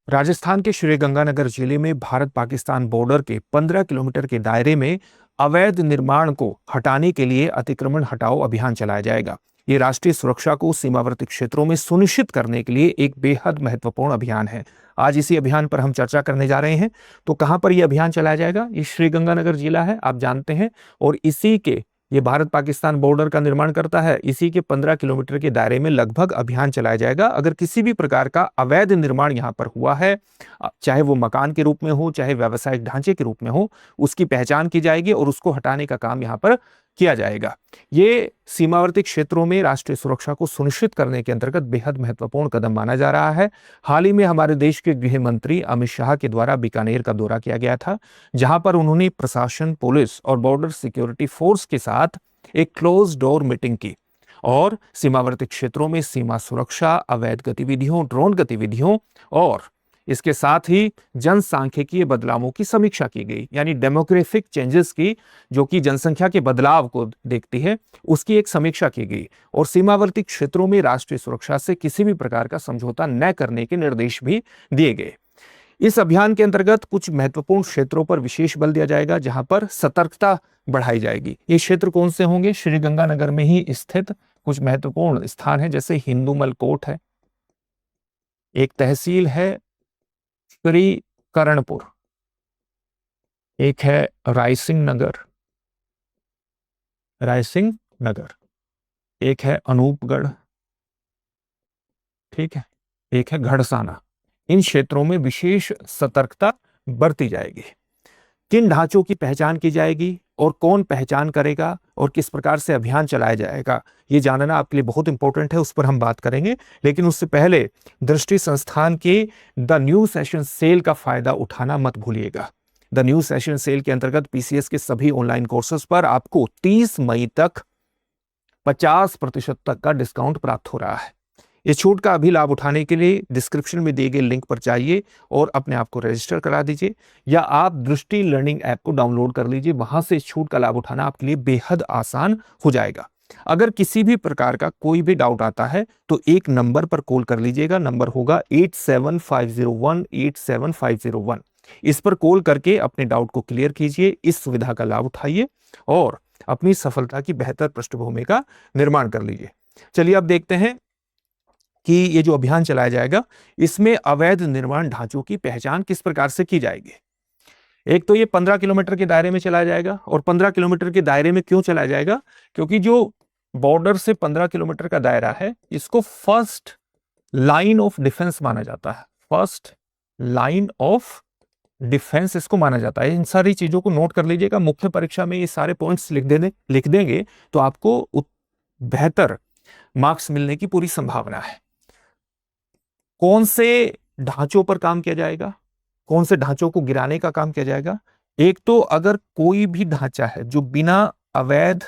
राजस्थान के श्रीगंगानगर जिले में भारत पाकिस्तान बॉर्डर के 15 किलोमीटर के दायरे में अवैध निर्माण को हटाने के लिए अतिक्रमण हटाओ अभियान चलाया जाएगा। ये राष्ट्रीय सुरक्षा को सीमावर्ती क्षेत्रों में सुनिश्चित करने के लिए एक बेहद महत्वपूर्ण अभियान है। आज इसी अभियान पर हम चर्चा करने जा रहे हैं। तो कहां पर यह अभियान चलाया जाएगा? ये श्रीगंगानगर जिला है, आप जानते हैं, और इसी के ये भारत पाकिस्तान बॉर्डर का निर्माण करता है। इसी के 15 किलोमीटर के दायरे में लगभग अभियान चलाया जाएगा। अगर किसी भी प्रकार का अवैध निर्माण यहां पर हुआ है, चाहे वो मकान के रूप में हो, चाहे व्यावसायिक ढांचे के रूप में हो, उसकी पहचान की जाएगी और उसको हटाने का काम यहां पर किया जाएगा। ये सीमावर्ती क्षेत्रों में राष्ट्रीय सुरक्षा को सुनिश्चित करने के अंतर्गत बेहद महत्वपूर्ण कदम माना जा रहा है। हाल ही में हमारे देश के गृह मंत्री अमित शाह के द्वारा बीकानेर का दौरा किया गया था, जहां पर उन्होंने प्रशासन, पुलिस और बॉर्डर सिक्योरिटी फोर्स के साथ एक क्लोज डोर मीटिंग की और सीमावर्ती क्षेत्रों में सीमा सुरक्षा, अवैध गतिविधियों, ड्रोन गतिविधियों और इसके साथ ही जनसांख्यिकीय बदलावों की समीक्षा की गई, यानी डेमोग्राफिक चेंजेस की, जो कि जनसंख्या के बदलाव को देखती है, उसकी एक समीक्षा की गई और सीमावर्ती क्षेत्रों में राष्ट्रीय सुरक्षा से किसी भी प्रकार का समझौता न करने के निर्देश भी दिए गए। इस अभियान के अंतर्गत कुछ महत्वपूर्ण क्षेत्रों पर विशेष बल दिया जाएगा, जहां पर सतर्कता बढ़ाई जाएगी। ये क्षेत्र कौन से होंगे? श्रीगंगानगर में ही स्थित कुछ महत्वपूर्ण स्थान है, जैसे हिंदूमल कोट है, एक तहसील है श्री करणपुर, एक है रायसिंह नगर, एक है अनूपगढ़, ठीक है, एक है घड़साना। इन क्षेत्रों में विशेष सतर्कता बरती जाएगी। किन ढांचों की पहचान की जाएगी और कौन पहचान करेगा और किस प्रकार से अभियान चलाया जाएगा, ये जानना आपके लिए बहुत इंपॉर्टेंट है, उस पर हम बात करेंगे। लेकिन उससे पहले दृष्टि संस्थान के द न्यू सेशन सेल का फायदा उठाना मत भूलिएगा। द न्यू सेशन सेल के अंतर्गत पीसीएस के सभी ऑनलाइन कोर्सेज पर आपको 30 मई तक 50% तक का डिस्काउंट प्राप्त हो रहा है। इस छूट का अभी लाभ उठाने के लिए डिस्क्रिप्शन में दिए गए लिंक पर जाइए और अपने आप को रजिस्टर करा दीजिए, या आप दृष्टि लर्निंग ऐप को डाउनलोड कर लीजिए। वहां से इस छूट का लाभ उठाना आपके लिए बेहद आसान हो जाएगा। अगर किसी भी प्रकार का कोई भी डाउट आता है तो एक नंबर पर कॉल कर लीजिएगा। नंबर होगा 8750187501। इस पर कॉल करके अपने डाउट को क्लियर कीजिए। इस सुविधा का लाभ उठाइए और अपनी सफलता की बेहतर पृष्ठभूमि का निर्माण कर लीजिए। चलिए अब देखते हैं कि ये जो अभियान चलाया जाएगा, इसमें अवैध निर्माण ढांचों की पहचान किस प्रकार से की जाएगी। एक तो ये 15 किलोमीटर के दायरे में चलाया जाएगा। और 15 किलोमीटर के दायरे में क्यों चलाया जाएगा? क्योंकि जो बॉर्डर से 15 किलोमीटर का दायरा है, इसको फर्स्ट लाइन ऑफ डिफेंस माना जाता है। फर्स्ट लाइन ऑफ डिफेंस इसको माना जाता है। इन सारी चीजों को नोट कर लीजिएगा। मुख्य परीक्षा में ये सारे पॉइंट्स लिख देंगे तो आपको बेहतर मार्क्स मिलने की पूरी संभावना है। कौन से ढांचों पर काम किया जाएगा, कौन से ढांचों को गिराने का काम किया जाएगा? एक तो अगर कोई भी ढांचा है जो बिना वैध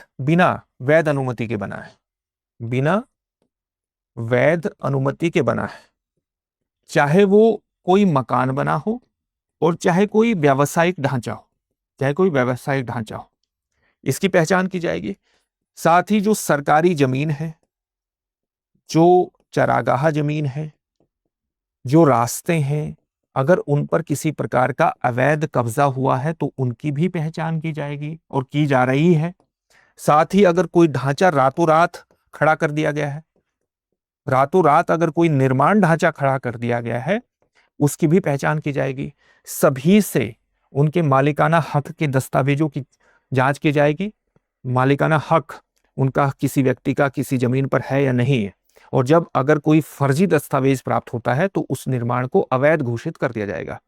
अनुमति के बना है, बिना वैध अनुमति के बना है, चाहे वो कोई मकान बना हो और चाहे कोई व्यावसायिक ढांचा हो, इसकी पहचान की जाएगी। साथ ही जो सरकारी जमीन है, जो चरागाह जमीन है, जो रास्ते हैं, अगर उन पर किसी प्रकार का अवैध कब्जा हुआ है तो उनकी भी पहचान की जाएगी और की जा रही है। साथ ही अगर कोई ढांचा रातों रात खड़ा कर दिया गया है, रातों रात अगर कोई निर्माण ढांचा खड़ा कर दिया गया है, उसकी भी पहचान की जाएगी। सभी से उनके मालिकाना हक के दस्तावेजों की जांच की जाएगी। मालिकाना हक उनका किसी व्यक्ति का किसी जमीन पर है या नहीं है, और जब अगर कोई फर्जी दस्तावेज प्राप्त होता है तो उस निर्माण को अवैध घोषित कर दिया जाएगा।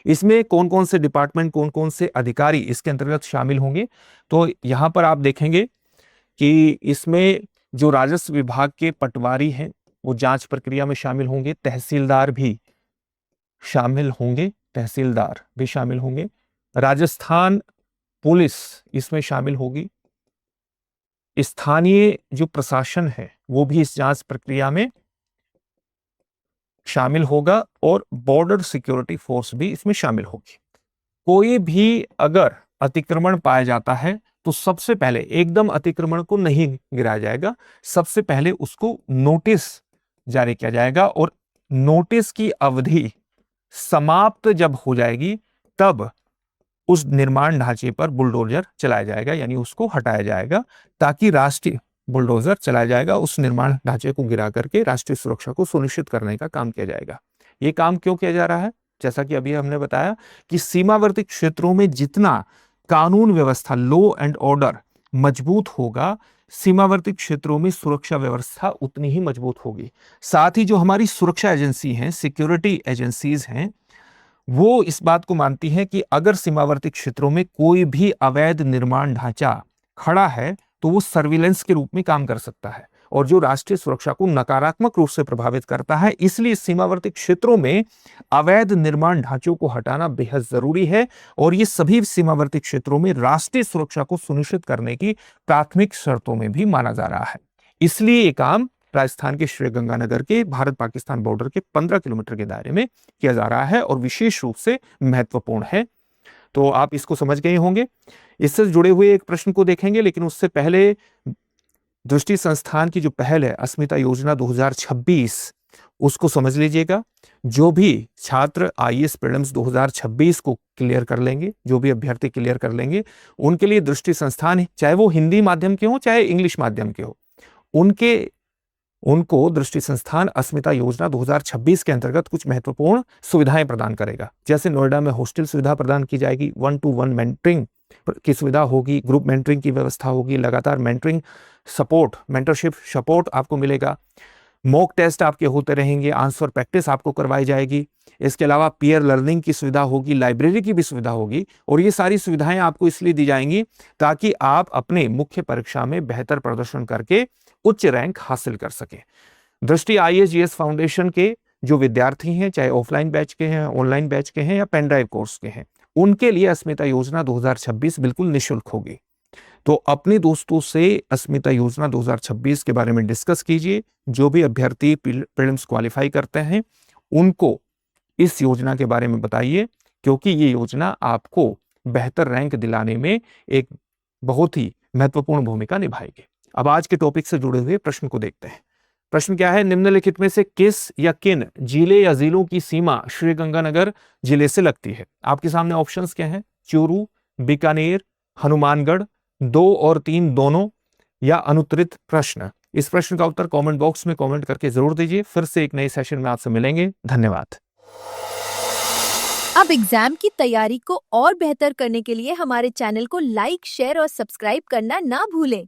इसमें कौन कौन से डिपार्टमेंट, कौन कौन से अधिकारी इसके अंतर्गत शामिल होंगे, तो यहां पर आप देखेंगे कि इसमें जो राजस्व विभाग के पटवारी हैं वो जांच प्रक्रिया में शामिल होंगे। तहसीलदार भी शामिल होंगे। राजस्थान पुलिस इसमें शामिल होगी। स्थानीय जो प्रशासन है वो भी इस जांच प्रक्रिया में शामिल होगा और बॉर्डर सिक्योरिटी फोर्स भी इसमें शामिल होगी। कोई भी अगर अतिक्रमण पाया जाता है तो सबसे पहले एकदम अतिक्रमण को नहीं गिराया जाएगा, सबसे पहले उसको नोटिस जारी किया जाएगा और नोटिस की अवधि समाप्त जब हो जाएगी तब उस निर्माण ढांचे पर बुलडोजर चलाया जाएगा, यानी उसको हटाया जाएगा, ताकि राष्ट्रीय बुलडोजर चलाया जाएगा, उस निर्माण ढांचे को गिरा करके राष्ट्रीय सुरक्षा को सुनिश्चित करने का काम किया जाएगा। ये काम क्यों किया जा रहा है? जैसा कि अभी हमने बताया कि सीमावर्ती क्षेत्रों में जितना कानून व्यवस्था, लॉ एंड ऑर्डर मजबूत होगा, सीमावर्ती क्षेत्रों में सुरक्षा व्यवस्था उतनी ही मजबूत होगी। साथ ही जो हमारी सुरक्षा एजेंसी हैं, सिक्योरिटी एजेंसीज हैं, वो इस बात को मानती हैं कि अगर सीमावर्ती क्षेत्रों में कोई भी अवैध निर्माण ढांचा खड़ा है तो वो सर्विलेंस के रूप में काम कर सकता है और जो राष्ट्रीय सुरक्षा को नकारात्मक रूप से प्रभावित करता है। इसलिए सीमावर्ती क्षेत्रों में अवैध निर्माण ढांचों को हटाना बेहद जरूरी है और ये सभी सीमावर्ती क्षेत्रों में राष्ट्रीय सुरक्षा को सुनिश्चित करने की प्राथमिक शर्तों में भी माना जा रहा है। इसलिए ये काम राजस्थान के श्रीगंगानगर के भारत पाकिस्तान बॉर्डर के 15 किलोमीटर के दायरे में किया जा रहा है और विशेष रूप से महत्वपूर्ण है। तो आप इसको समझ गए होंगे। इससे जुड़े हुए एक प्रश्न को देखेंगे, लेकिन उससे पहले दृष्टि संस्थान की जो पहल है अस्मिता योजना 2026, उसको समझ लीजिएगा। जो भी छात्र आईएएस प्रीलिम्स 2026 को क्लियर कर लेंगे, जो भी अभ्यर्थी क्लियर कर लेंगे, उनके लिए दृष्टि संस्थान, चाहे वो हिंदी माध्यम के हो चाहे इंग्लिश माध्यम के हो, उनको दृष्टि संस्थान अस्मिता योजना 2026 के अंतर्गत कुछ महत्वपूर्ण सुविधाएं प्रदान करेगा। जैसे नोएडा में हॉस्टल सुविधा प्रदान की जाएगी, 1-to-1 मेंटरिंग की सुविधा होगी, ग्रुप मेंटरिंग की व्यवस्था होगी, लगातार मेंटरिंग सपोर्ट, मेंटरशिप सपोर्ट आपको मिलेगा, मॉक टेस्ट आपके होते रहेंगे, आंसर प्रैक्टिस आपको करवाई जाएगी। इसके अलावा पीयर लर्निंग की सुविधा होगी, लाइब्रेरी की भी सुविधा होगी और ये सारी सुविधाएं आपको इसलिए दी जाएंगी ताकि आप अपने मुख्य परीक्षा में बेहतर प्रदर्शन करके उच्च रैंक हासिल कर सके। दृष्टि आईएएस फाउंडेशन के जो विद्यार्थी हैं, चाहे ऑफलाइन बैच के हैं, ऑनलाइन बैच के हैं या पेन ड्राइव कोर्स के हैं, उनके लिए अस्मिता योजना 2026 बिल्कुल निःशुल्क होगी। तो अपने दोस्तों से अस्मिता योजना 2026 के बारे में डिस्कस कीजिए। जो भी अभ्यर्थी प्रीलिम्स क्वालिफाई करते हैं उनको इस योजना के बारे में बताइए, क्योंकि ये योजना आपको बेहतर रैंक दिलाने में एक बहुत ही महत्वपूर्ण भूमिका निभाएगी। अब आज के टॉपिक से जुड़े हुए प्रश्न को देखते हैं। प्रश्न क्या है? निम्नलिखित में से किस या किन जिले या जिलों की सीमा श्रीगंगानगर जिले से लगती है? आपके सामने ऑप्शंस क्या हैं? चूरू, बीकानेर, हनुमानगढ़, 2 और 3 दोनों, या अनुत्तरित प्रश्न। इस प्रश्न का उत्तर कमेंट बॉक्स में कमेंट करके जरूर दीजिए। फिर से एक नए सेशन में आपसे मिलेंगे। धन्यवाद। अब एग्जाम की तैयारी को और बेहतर करने के लिए हमारे चैनल को लाइक, शेयर और सब्सक्राइब करना ना भूलें।